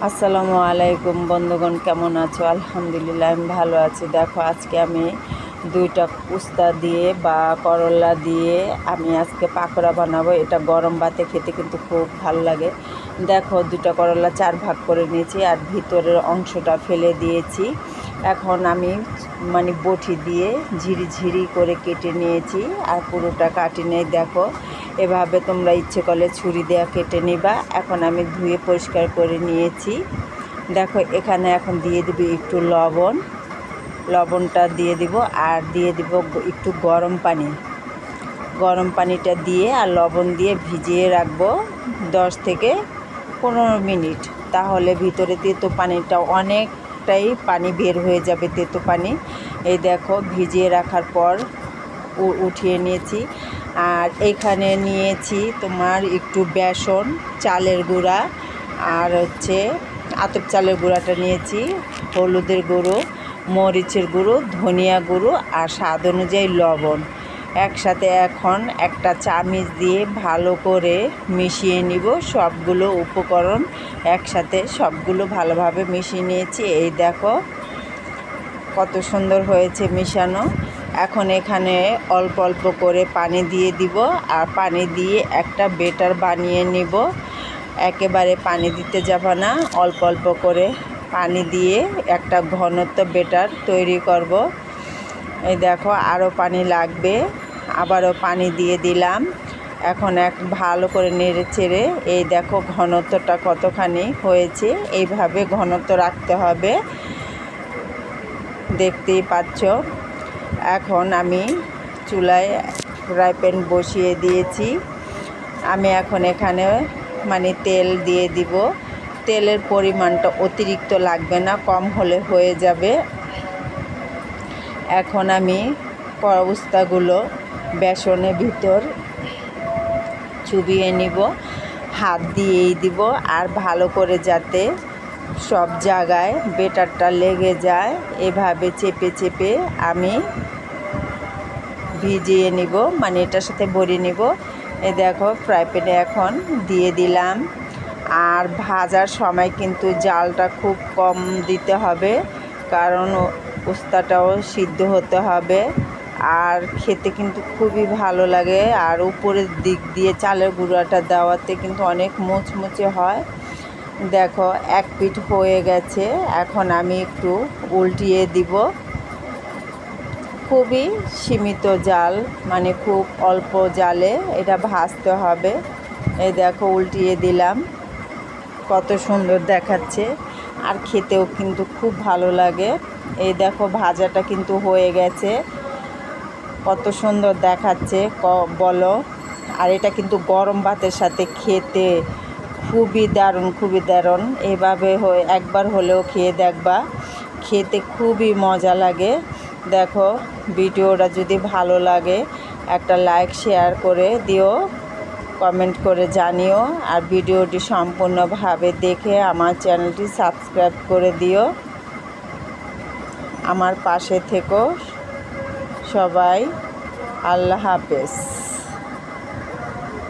আসসালামু আলাইকুম বন্ধুগণ, কেমন আছো? আলহামদুলিল্লাহ আমি ভালো আছি। দেখো আজকে আমি দুইটা উস্তা দিয়ে বা করলা দিয়ে আমি আজকে পাকোড়া বানাবো। এটা গরম ভাতে খেতে কিন্তু খুব ভালো লাগে। দেখো দুইটা করলা 4 ভাগ করে নিয়েছি আর ভিতরের অংশটা ফেলে দিয়েছি। এখন আমি বটি দিয়ে ঝিরি করে কেটে নিয়েছি আর পুরোটা কাটি নেই। দেখো এভাবে তোমরা ইচ্ছে করলে ছুরি দেওয়া কেটে নিবা। এখন আমি ধুয়ে পরিষ্কার করে নিয়েছি। দেখো এখানে এখন দিয়ে দিব একটু লবণটা দিয়ে দিব আর দিয়ে দিব একটু গরম পানিটা দিয়ে আর লবণ দিয়ে ভিজিয়ে রাখবো 10 থেকে 15 মিনিট। তাহলে ভিতরে তেতো পানিটা অনেকটাই পানি বের হয়ে যাবে, তেতো পানি। এই দেখো ভিজিয়ে রাখার পর উঠিয়ে নিয়েছি। আর এখানে নিয়েছি তোমার একটু বেসন, চালের গুঁড়া আর আতপ চালের গুঁড়াটা নিয়েছি, হলুদের গুঁড়ো, মরিচের গুঁড়ো, ধনিয়া গুঁড়ো আর স্বাদ অনুযায়ী লবণ। একসাথে এখন একটা চামচ দিয়ে ভালো করে মিশিয়ে নিব। সবগুলো উপকরণ একসাথে সবগুলো ভালোভাবে মিশিয়ে নিয়েছি। এই দেখো কত সুন্দর হয়েছে মিশানো। এখন এখানে অল্প অল্প করে পানি দিয়ে দিব আর পানি দিয়ে একটা বেটার বানিয়ে নিব। একেবারে পানি দিতে যাব না, অল্প অল্প করে পানি দিয়ে একটা ঘনত্ব বেটার তৈরি করব। এই দেখো আরও পানি লাগবে, আবারও পানি দিয়ে দিলাম। এখন ভালো করে নেড়ে চেড়ে এই দেখো ঘনত্বটা কতখানি হয়েছে। এইভাবে ঘনত্ব রাখতে হবে, দেখতেই পাচ্ছ। এখন আমি চুলায় ফ্রাই প্যান বসিয়ে দিয়েছি। আমি এখন এখানে তেল দিয়ে দিব। তেলের পরিমাণটা অতিরিক্ত লাগবে না, কম হলে হয়ে যাবে। এখন আমি উস্তাগুলো বেসনের ভিতর চুবিয়ে নিব, হাত দিয়েই দিব আর ভালো করে যাতে সব জায়গায় বেটারটা লেগে যায় এভাবে চেপে চেপে আমি ভিজিয়ে নিব, এটার সাথে ভরে নিব। এ দেখো ফ্রাই প্যানে এখন দিয়ে দিলাম। আর ভাজার সময় কিন্তু জালটা খুব কম দিতে হবে, কারণ উস্তাটাও সিদ্ধ হতে হবে আর খেতে কিন্তু খুবই ভালো লাগে। আর উপরের দিক দিয়ে চালের গুঁড়াটা দেওয়াতে কিন্তু অনেক মুচমুচে হয়। দেখো এক পিঠ হয়ে গেছে, এখন আমি একটু উল্টিয়ে দিব। খুবই সীমিত জাল, খুব অল্প জালে এটা ভাজতে হবে। এই দেখো উল্টিয়ে দিলাম, কত সুন্দর দেখাচ্ছে আর খেতেও কিন্তু খুব ভালো লাগে। এই দেখো ভাজাটা কিন্তু হয়ে গেছে, কত সুন্দর দেখাচ্ছে বলো। আর এটা কিন্তু গরম ভাতের সাথে খেতে খুবই দারুণ। এভাবে একবার হলেও খেয়ে দেখবা, খেতে খুবই মজা লাগে। দেখো ভিডিওটা যদি ভালো লাগে একটা লাইক শেয়ার করে দিও, কমেন্ট করে জানিও আর ভিডিওটি সম্পূর্ণভাবে দেখে আমার চ্যানেলটি সাবস্ক্রাইব করে দিও। আমার পাশে থেকো সবাই। আল্লাহ হাফেজ।